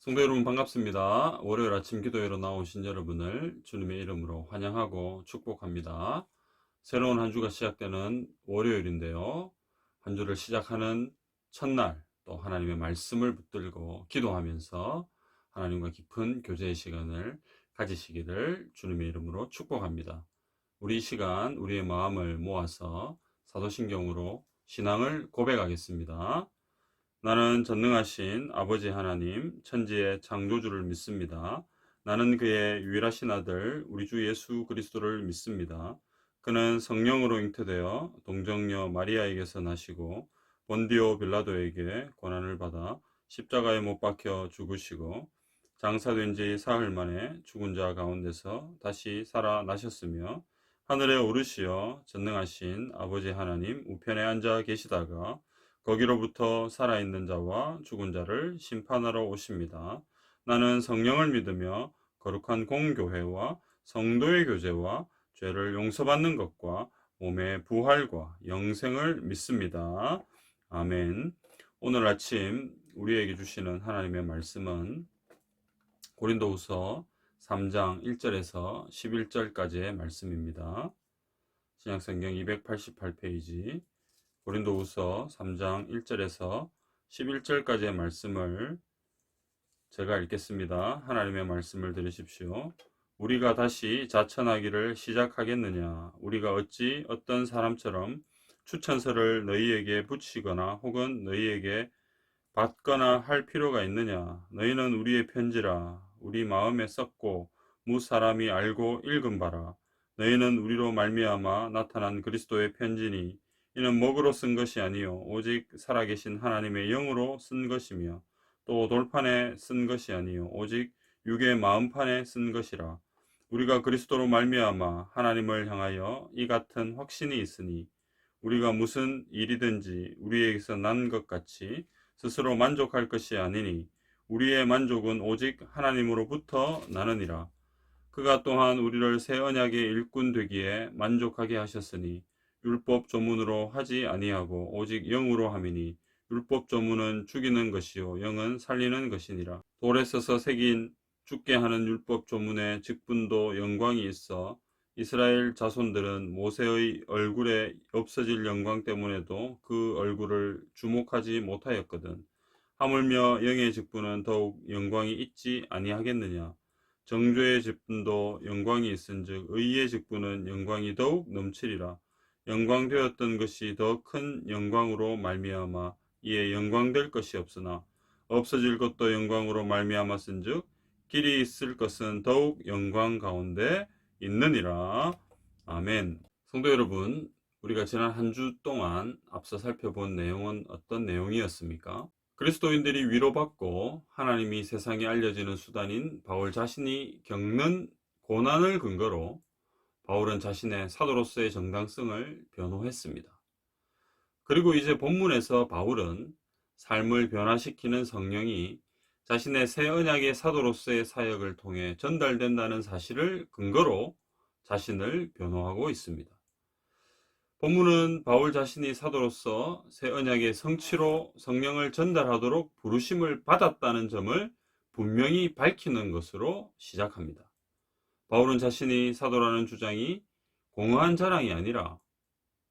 성도 여러분 반갑습니다. 월요일 아침 기도회로 나오신 여러분을 주님의 이름으로 환영하고 축복합니다. 새로운 한 주가 시작되는 월요일인데요. 한 주를 시작하는 첫날 또 하나님의 말씀을 붙들고 기도하면서 하나님과 깊은 교제의 시간을 가지시기를 주님의 이름으로 축복합니다. 우리 이 시간 우리의 마음을 모아서 사도신경으로 신앙을 고백하겠습니다. 나는 전능하신 아버지 하나님, 천지의 창조주를 믿습니다. 나는 그의 유일하신 아들, 우리 주 예수 그리스도를 믿습니다. 그는 성령으로 잉태되어 동정녀 마리아에게서 나시고 본디오 빌라도에게 고난을 받아 십자가에 못 박혀 죽으시고 장사된 지 사흘 만에 죽은 자 가운데서 다시 살아나셨으며 하늘에 오르시어 전능하신 아버지 하나님 우편에 앉아 계시다가 거기로부터 살아있는 자와 죽은 자를 심판하러 오십니다. 나는 성령을 믿으며 거룩한 공교회와 성도의 교제와 죄를 용서받는 것과 몸의 부활과 영생을 믿습니다. 아멘. 오늘 아침 우리에게 주시는 하나님의 말씀은 고린도후서 3장 1절에서 11절까지의 말씀입니다. 신약성경 288페이지 고린도후서 3장 1절에서 11절까지의 말씀을 제가 읽겠습니다. 하나님의 말씀을 들으십시오. 우리가 다시 자천하기를 시작하겠느냐? 우리가 어찌 어떤 사람처럼 추천서를 너희에게 붙이거나 혹은 너희에게 받거나 할 필요가 있느냐? 너희는 우리의 편지라 우리 마음에 썼고 무사람이 알고 읽은 바라. 너희는 우리로 말미암아 나타난 그리스도의 편지니 이는 목으로 쓴 것이 아니요 오직 살아계신 하나님의 영으로 쓴 것이며 또 돌판에 쓴 것이 아니요 오직 육의 마음판에 쓴 것이라. 우리가 그리스도로 말미암아 하나님을 향하여 이 같은 확신이 있으니 우리가 무슨 일이든지 우리에게서 난 것 같이 스스로 만족할 것이 아니니 우리의 만족은 오직 하나님으로부터 나느니라. 그가 또한 우리를 새 언약의 일꾼 되기에 만족하게 하셨으니 율법 조문으로 하지 아니하고 오직 영으로 함이니 율법 조문은 죽이는 것이요 영은 살리는 것이니라. 돌에 써서 새긴 죽게 하는 율법 조문의 직분도 영광이 있어 이스라엘 자손들은 모세의 얼굴에 없어질 영광 때문에도 그 얼굴을 주목하지 못하였거든. 하물며 영의 직분은 더욱 영광이 있지 아니하겠느냐. 정죄의 직분도 영광이 있은즉 의의 직분은 영광이 더욱 넘치리라. 영광되었던 것이 더 큰 영광으로 말미암아 이에 영광될 것이 없으나 없어질 것도 영광으로 말미암았은즉 길이 있을 것은 더욱 영광 가운데 있느니라. 아멘. 성도 여러분, 우리가 지난 한 주 동안 앞서 살펴본 내용은 어떤 내용이었습니까? 그리스도인들이 위로받고 하나님이 세상에 알려지는 수단인 바울 자신이 겪는 고난을 근거로 바울은 자신의 사도로서의 정당성을 변호했습니다. 그리고 이제 본문에서 바울은 삶을 변화시키는 성령이 자신의 새 언약의 사도로서의 사역을 통해 전달된다는 사실을 근거로 자신을 변호하고 있습니다. 본문은 바울 자신이 사도로서 새 언약의 성취로 성령을 전달하도록 부르심을 받았다는 점을 분명히 밝히는 것으로 시작합니다. 바울은 자신이 사도라는 주장이 공허한 자랑이 아니라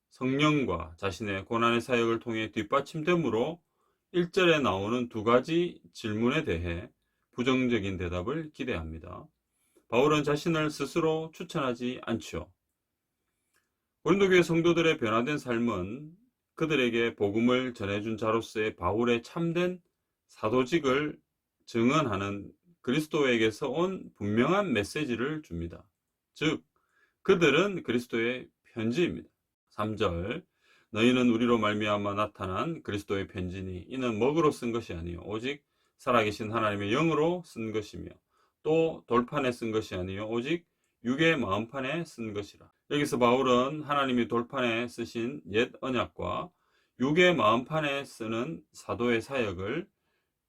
성령과 자신의 고난의 사역을 통해 뒷받침됨으로 1절에 나오는 두 가지 질문에 대해 부정적인 대답을 기대합니다. 바울은 자신을 스스로 추천하지 않죠. 고린도교회 성도들의 변화된 삶은 그들에게 복음을 전해준 자로서의 바울의 참된 사도직을 증언하는 그리스도에게서 온 분명한 메시지를 줍니다. 즉, 그들은 그리스도의 편지입니다. 3절, 너희는 우리로 말미암아 나타난 그리스도의 편지니 이는 먹으로 쓴 것이 아니요 오직 살아계신 하나님의 영으로 쓴 것이며 또 돌판에 쓴 것이 아니요 오직 육의 마음판에 쓴 것이라. 여기서 바울은 하나님이 돌판에 쓰신 옛 언약과 육의 마음판에 쓰는 사도의 사역을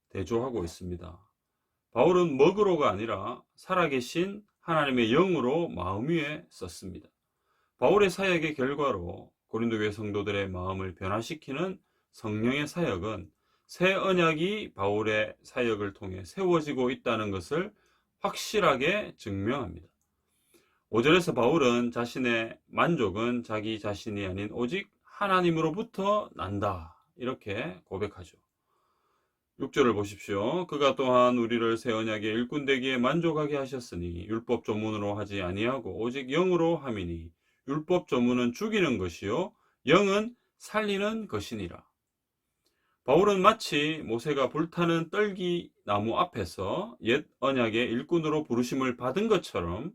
대조하고 있습니다. 바울은 먹으로가 아니라 살아계신 하나님의 영으로 마음 위에 썼습니다. 바울의 사역의 결과로 고린도교회 성도들의 마음을 변화시키는 성령의 사역은 새 언약이 바울의 사역을 통해 세워지고 있다는 것을 확실하게 증명합니다. 5절에서 바울은 자신의 만족은 자기 자신이 아닌 오직 하나님으로부터 난다, 이렇게 고백하죠. 6절을 보십시오. 그가 또한 우리를 새 언약의 일꾼 되기에 만족하게 하셨으니 율법 조문으로 하지 아니하고 오직 영으로 함이니 율법 조문은 죽이는 것이요 영은 살리는 것이니라. 바울은 마치 모세가 불타는 떨기 나무 앞에서 옛 언약의 일꾼으로 부르심을 받은 것처럼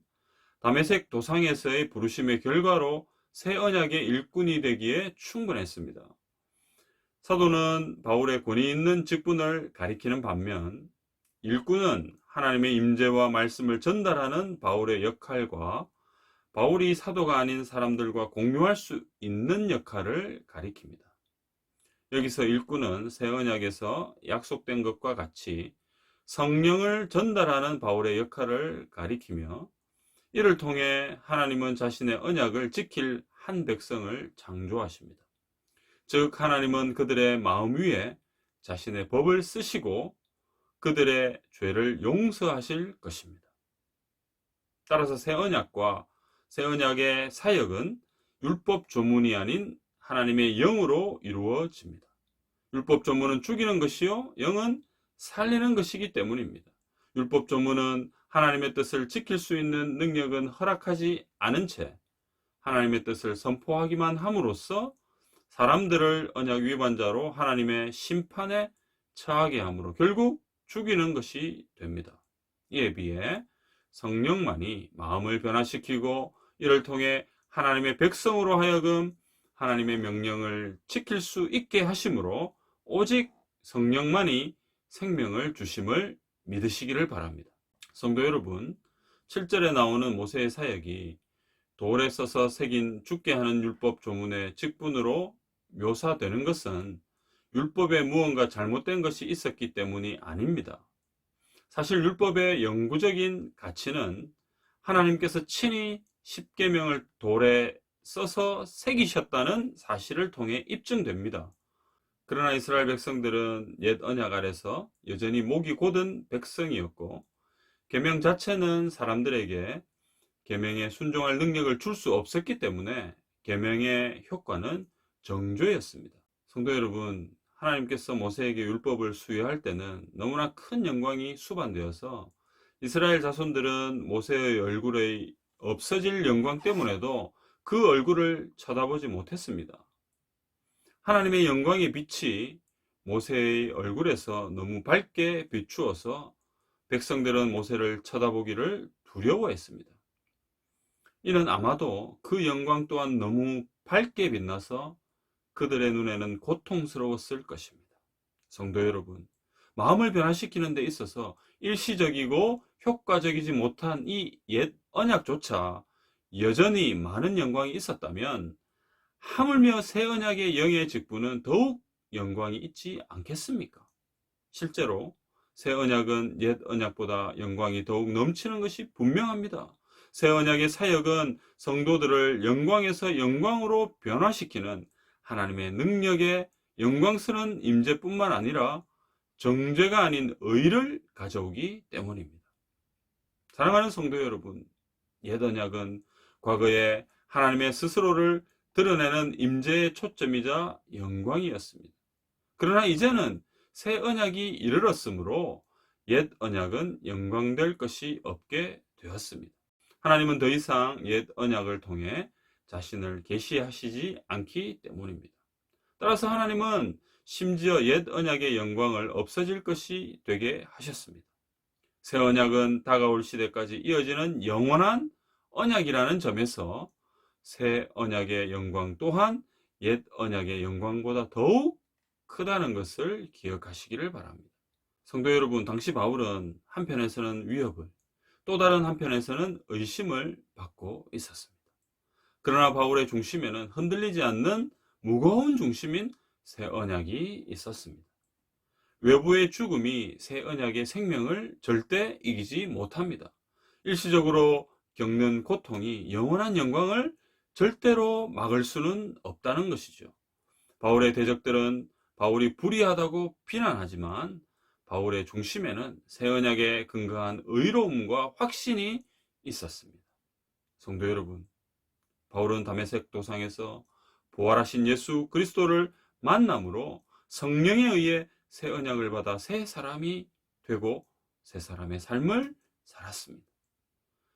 다메섹 도상에서의 부르심의 결과로 새 언약의 일꾼이 되기에 충분했습니다. 사도는 바울의 권위 있는 직분을 가리키는 반면 일꾼은 하나님의 임재와 말씀을 전달하는 바울의 역할과 바울이 사도가 아닌 사람들과 공유할 수 있는 역할을 가리킵니다. 여기서 일꾼은 새 언약에서 약속된 것과 같이 성령을 전달하는 바울의 역할을 가리키며 이를 통해 하나님은 자신의 언약을 지킬 한 백성을 창조하십니다. 즉 하나님은 그들의 마음 위에 자신의 법을 쓰시고 그들의 죄를 용서하실 것입니다. 따라서 새 언약과 새 언약의 사역은 율법 조문이 아닌 하나님의 영으로 이루어집니다. 율법 조문은 죽이는 것이요 영은 살리는 것이기 때문입니다. 율법 조문은 하나님의 뜻을 지킬 수 있는 능력은 허락하지 않은 채 하나님의 뜻을 선포하기만 함으로써 사람들을 언약 위반자로 하나님의 심판에 처하게 함으로 결국 죽이는 것이 됩니다. 이에 비해 성령만이 마음을 변화시키고 이를 통해 하나님의 백성으로 하여금 하나님의 명령을 지킬 수 있게 하심으로 오직 성령만이 생명을 주심을 믿으시기를 바랍니다. 성도 여러분, 7절에 나오는 모세의 사역이 돌에 써서 새긴 죽게 하는 율법 조문의 직분으로 묘사되는 것은 율법에 무언가 잘못된 것이 있었기 때문이 아닙니다. 사실 율법의 영구적인 가치는 하나님께서 친히 십계명을 돌에 써서 새기셨다는 사실을 통해 입증됩니다. 그러나 이스라엘 백성들은 옛 언약 아래서 여전히 목이 곧은 백성이었고 계명 자체는 사람들에게 계명에 순종할 능력을 줄 수 없었기 때문에 계명의 효과는 정죄였습니다. 성도 여러분, 하나님께서 모세에게 율법을 수여할 때는 너무나 큰 영광이 수반되어서 이스라엘 자손들은 모세의 얼굴의 없어질 영광 때문에도 그 얼굴을 쳐다보지 못했습니다. 하나님의 영광의 빛이 모세의 얼굴에서 너무 밝게 비추어서 백성들은 모세를 쳐다보기를 두려워했습니다. 이는 아마도 그 영광 또한 너무 밝게 빛나서 그들의 눈에는 고통스러웠을 것입니다. 성도 여러분, 마음을 변화시키는 데 있어서 일시적이고 효과적이지 못한 이 옛 언약조차 여전히 많은 영광이 있었다면 하물며 새 언약의 영의 직분은 더욱 영광이 있지 않겠습니까? 실제로 새 언약은 옛 언약보다 영광이 더욱 넘치는 것이 분명합니다. 새 언약의 사역은 성도들을 영광에서 영광으로 변화시키는 하나님의 능력의 영광스러운 임재뿐만 아니라 정죄가 아닌 의를 가져오기 때문입니다. 사랑하는 성도 여러분, 옛 언약은 과거에 하나님의 스스로를 드러내는 임재의 초점이자 영광이었습니다. 그러나 이제는 새 언약이 이르렀으므로 옛 언약은 영광될 것이 없게 되었습니다. 하나님은 더 이상 옛 언약을 통해 자신을 계시하시지 않기 때문입니다. 따라서 하나님은 심지어 옛 언약의 영광을 없어질 것이 되게 하셨습니다. 새 언약은 다가올 시대까지 이어지는 영원한 언약이라는 점에서 새 언약의 영광 또한 옛 언약의 영광보다 더욱 크다는 것을 기억하시기를 바랍니다. 성도 여러분, 당시 바울은 한편에서는 위협을, 또 다른 한편에서는 의심을 받고 있었습니다. 그러나 바울의 중심에는 흔들리지 않는 무거운 중심인 새 언약이 있었습니다. 외부의 죽음이 새 언약의 생명을 절대 이기지 못합니다. 일시적으로 겪는 고통이 영원한 영광을 절대로 막을 수는 없다는 것이죠. 바울의 대적들은 바울이 불의하다고 비난하지만 바울의 중심에는 새 언약에 근거한 의로움과 확신이 있었습니다. 성도 여러분, 바울은 다메섹 도상에서 부활하신 예수 그리스도를 만남으로 성령에 의해 새 언약을 받아 새 사람이 되고 새 사람의 삶을 살았습니다.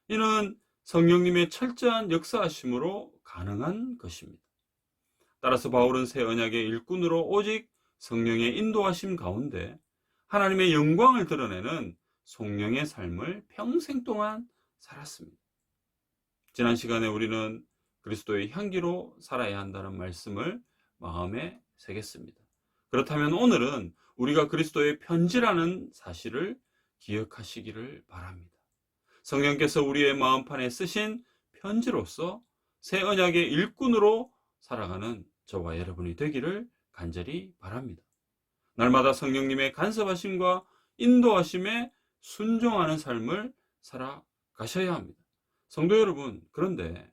이는 성령님의 철저한 역사하심으로 가능한 것입니다. 따라서 바울은 새 언약의 일꾼으로 오직 성령의 인도하심 가운데 하나님의 영광을 드러내는 성령의 삶을 평생 동안 살았습니다. 지난 시간에 우리는 그리스도의 향기로 살아야 한다는 말씀을 마음에 새겼습니다. 그렇다면 오늘은 우리가 그리스도의 편지라는 사실을 기억하시기를 바랍니다. 성령께서 우리의 마음판에 쓰신 편지로서 새 언약의 일꾼으로 살아가는 저와 여러분이 되기를 간절히 바랍니다. 날마다 성령님의 간섭하심과 인도하심에 순종하는 삶을 살아가셔야 합니다. 성도 여러분, 그런데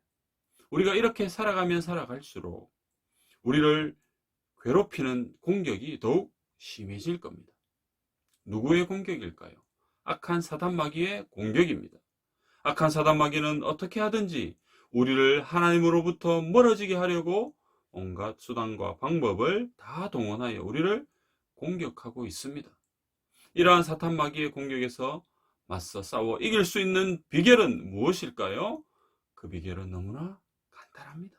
우리가 이렇게 살아가면 살아갈수록 우리를 괴롭히는 공격이 더욱 심해질 겁니다. 누구의 공격일까요? 악한 사단 마귀의 공격입니다. 악한 사단 마귀는 어떻게 하든지 우리를 하나님으로부터 멀어지게 하려고 온갖 수단과 방법을 다 동원하여 우리를 공격하고 있습니다. 이러한 사탄 마귀의 공격에서 맞서 싸워 이길 수 있는 비결은 무엇일까요? 그 비결은 너무나 간단합니다.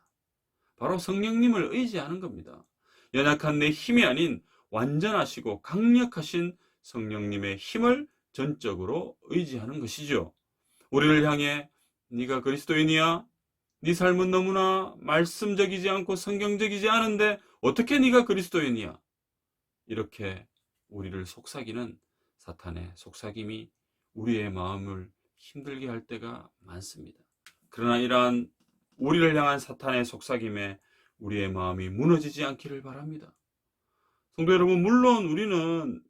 바로 성령님을 의지하는 겁니다. 연약한 내 힘이 아닌 완전하시고 강력하신 성령님의 힘을 전적으로 의지하는 것이죠. 우리를 향해 네가 그리스도인이야? 네 삶은 너무나 말씀적이지 않고 성경적이지 않은데 어떻게 네가 그리스도인이야? 이렇게 우리를 속삭이는 사탄의 속삭임이 우리의 마음을 힘들게 할 때가 많습니다. 그러나 이러한 우리를 향한 사탄의 속삭임에 우리의 마음이 무너지지 않기를 바랍니다. 성도 여러분, 물론 우리는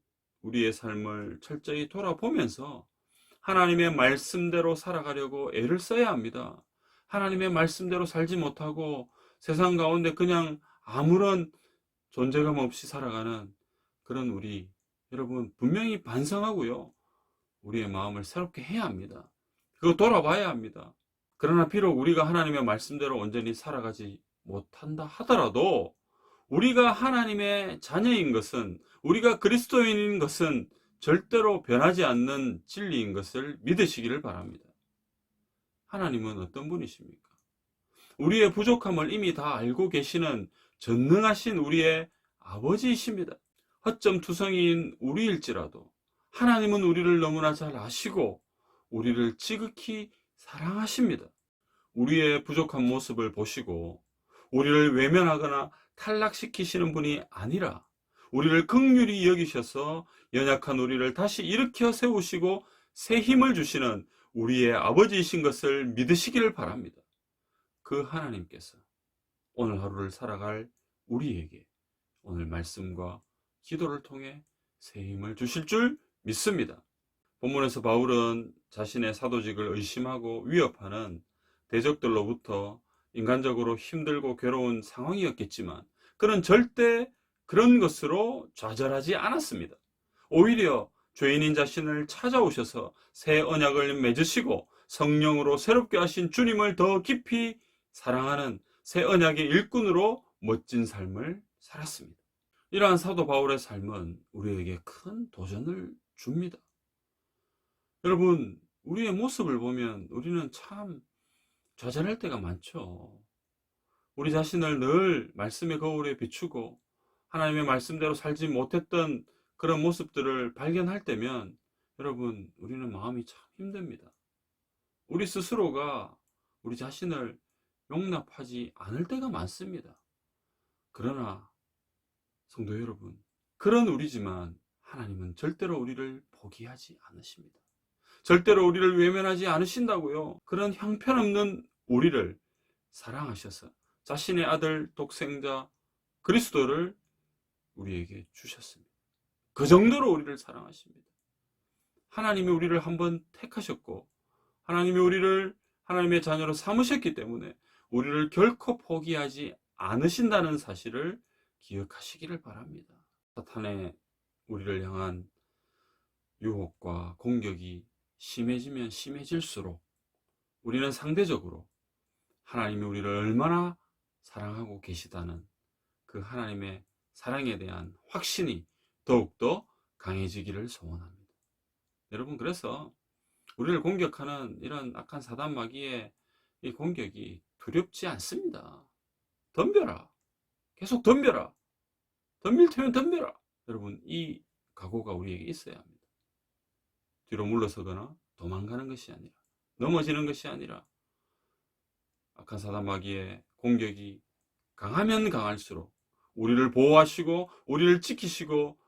우리의 삶을 철저히 돌아보면서 하나님의 말씀대로 살아가려고 애를 써야 합니다. 하나님의 말씀대로 살지 못하고 세상 가운데 그냥 아무런 존재감 없이 살아가는 그런 우리 여러분 분명히 반성하고요. 우리의 마음을 새롭게 해야 합니다. 그거 돌아봐야 합니다. 그러나 비록 우리가 하나님의 말씀대로 온전히 살아가지 못한다 하더라도 우리가 하나님의 자녀인 것은, 우리가 그리스도인인 것은 절대로 변하지 않는 진리인 것을 믿으시기를 바랍니다. 하나님은 어떤 분이십니까? 우리의 부족함을 이미 다 알고 계시는 전능하신 우리의 아버지이십니다. 허점투성이인 우리일지라도 하나님은 우리를 너무나 잘 아시고 우리를 지극히 사랑하십니다. 우리의 부족한 모습을 보시고 우리를 외면하거나 탈락시키시는 분이 아니라 우리를 긍휼히 여기셔서 연약한 우리를 다시 일으켜 세우시고 새 힘을 주시는 우리의 아버지이신 것을 믿으시기를 바랍니다. 그 하나님께서 오늘 하루를 살아갈 우리에게 오늘 말씀과 기도를 통해 새 힘을 주실 줄 믿습니다. 본문에서 바울은 자신의 사도직을 의심하고 위협하는 대적들로부터 인간적으로 힘들고 괴로운 상황이었겠지만 그는 절대 그런 것으로 좌절하지 않았습니다. 오히려 죄인인 자신을 찾아오셔서 새 언약을 맺으시고 성령으로 새롭게 하신 주님을 더 깊이 사랑하는 새 언약의 일꾼으로 멋진 삶을 살았습니다. 이러한 사도 바울의 삶은 우리에게 큰 도전을 줍니다. 여러분, 우리의 모습을 보면 우리는 참 좌절할 때가 많죠. 우리 자신을 늘 말씀의 거울에 비추고 하나님의 말씀대로 살지 못했던 그런 모습들을 발견할 때면 여러분, 우리는 마음이 참 힘듭니다. 우리 스스로가 우리 자신을 용납하지 않을 때가 많습니다. 그러나 성도 여러분, 그런 우리지만 하나님은 절대로 우리를 포기하지 않으십니다. 절대로 우리를 외면하지 않으신다고요. 그런 형편없는 우리를 사랑하셔서 자신의 아들 독생자 그리스도를 우리에게 주셨습니다. 그 정도로 우리를 사랑하십니다. 하나님이 우리를 한번 택하셨고 하나님이 우리를 하나님의 자녀로 삼으셨기 때문에 우리를 결코 포기하지 않으신다는 사실을 기억하시기를 바랍니다. 사탄의 우리를 향한 유혹과 공격이 심해지면 심해질수록 우리는 상대적으로 하나님이 우리를 얼마나 사랑하고 계시다는 그 하나님의 사랑에 대한 확신이 더욱더 강해지기를 소원합니다. 여러분, 그래서 우리를 공격하는 이런 악한 사단 마귀의 이 공격이 두렵지 않습니다. 덤벼라. 계속 덤벼라. 덤빌 테면 덤벼라. 여러분, 이 각오가 우리에게 있어야 합니다. 뒤로 물러서거나 도망가는 것이 아니라, 넘어지는 것이 아니라, 악한 사단 마귀의 공격이 강하면 강할수록 우리를 보호하시고 우리를 지키시고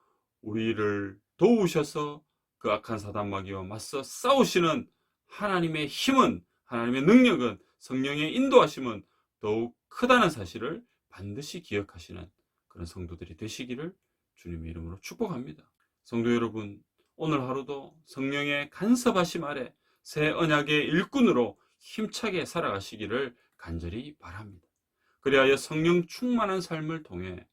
우리를 도우셔서 그 악한 사단 마귀와 맞서 싸우시는 하나님의 힘은, 하나님의 능력은, 성령의 인도하심은 더욱 크다는 사실을 반드시 기억하시는 그런 성도들이 되시기를 주님의 이름으로 축복합니다. 성도 여러분, 오늘 하루도 성령의 간섭하심 아래 새 언약의 일꾼으로 힘차게 살아가시기를 간절히 바랍니다. 그리하여 성령 충만한 삶을 통해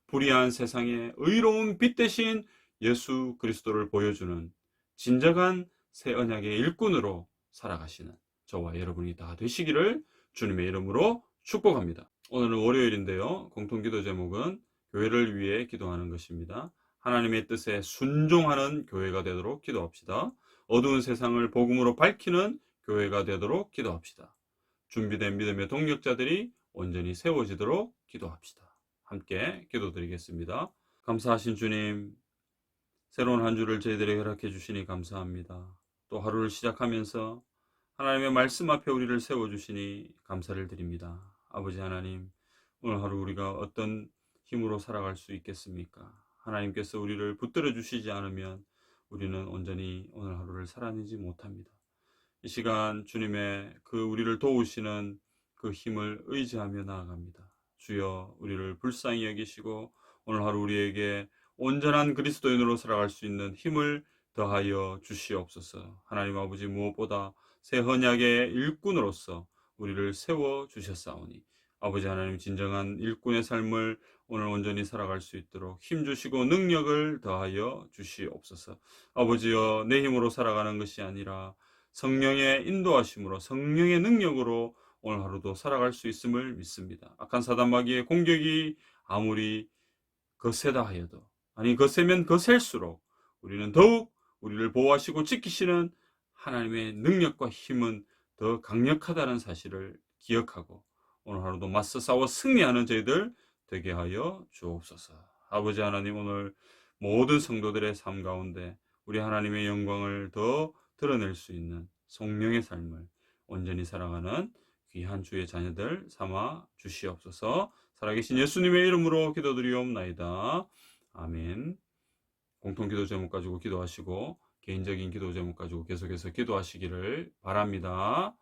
불의한 세상에 의로운 빛 대신 예수 그리스도를 보여주는 진정한 새 언약의 일꾼으로 살아가시는 저와 여러분이 다 되시기를 주님의 이름으로 축복합니다. 오늘은 월요일인데요. 공통기도 제목은 교회를 위해 기도하는 것입니다. 하나님의 뜻에 순종하는 교회가 되도록 기도합시다. 어두운 세상을 복음으로 밝히는 교회가 되도록 기도합시다. 준비된 믿음의 동력자들이 온전히 세워지도록 기도합시다. 함께 기도드리겠습니다. 감사하신 주님, 새로운 한 주를 저희들에게 허락해 주시니 감사합니다. 또 하루를 시작하면서 하나님의 말씀 앞에 우리를 세워주시니 감사를 드립니다. 아버지 하나님, 오늘 하루 우리가 어떤 힘으로 살아갈 수 있겠습니까? 하나님께서 우리를 붙들어 주시지 않으면 우리는 온전히 오늘 하루를 살아내지 못합니다. 이 시간 주님의 그 우리를 도우시는 그 힘을 의지하며 나아갑니다. 주여, 우리를 불쌍히 여기시고 오늘 하루 우리에게 온전한 그리스도인으로 살아갈 수 있는 힘을 더하여 주시옵소서. 하나님 아버지, 무엇보다 새 언약의 일꾼으로서 우리를 세워 주셨사오니 아버지 하나님, 진정한 일꾼의 삶을 오늘 온전히 살아갈 수 있도록 힘주시고 능력을 더하여 주시옵소서. 아버지여, 내 힘으로 살아가는 것이 아니라 성령의 인도하심으로, 성령의 능력으로 오늘 하루도 살아갈 수 있음을 믿습니다. 악한 사단 마귀의 공격이 아무리 거세다 하여도, 아니 거세면 거셀수록 우리는 더욱 우리를 보호하시고 지키시는 하나님의 능력과 힘은 더 강력하다는 사실을 기억하고 오늘 하루도 맞서 싸워 승리하는 저희들 되게 하여 주옵소서. 아버지 하나님, 오늘 모든 성도들의 삶 가운데 우리 하나님의 영광을 더 드러낼 수 있는 성령의 삶을 온전히 살아가는 귀한 주의 자녀들 삼아 주시옵소서. 살아계신 예수님의 이름으로 기도드리옵나이다. 아멘. 공통기도 제목 가지고 기도하시고 개인적인 기도 제목 가지고 계속해서 기도하시기를 바랍니다.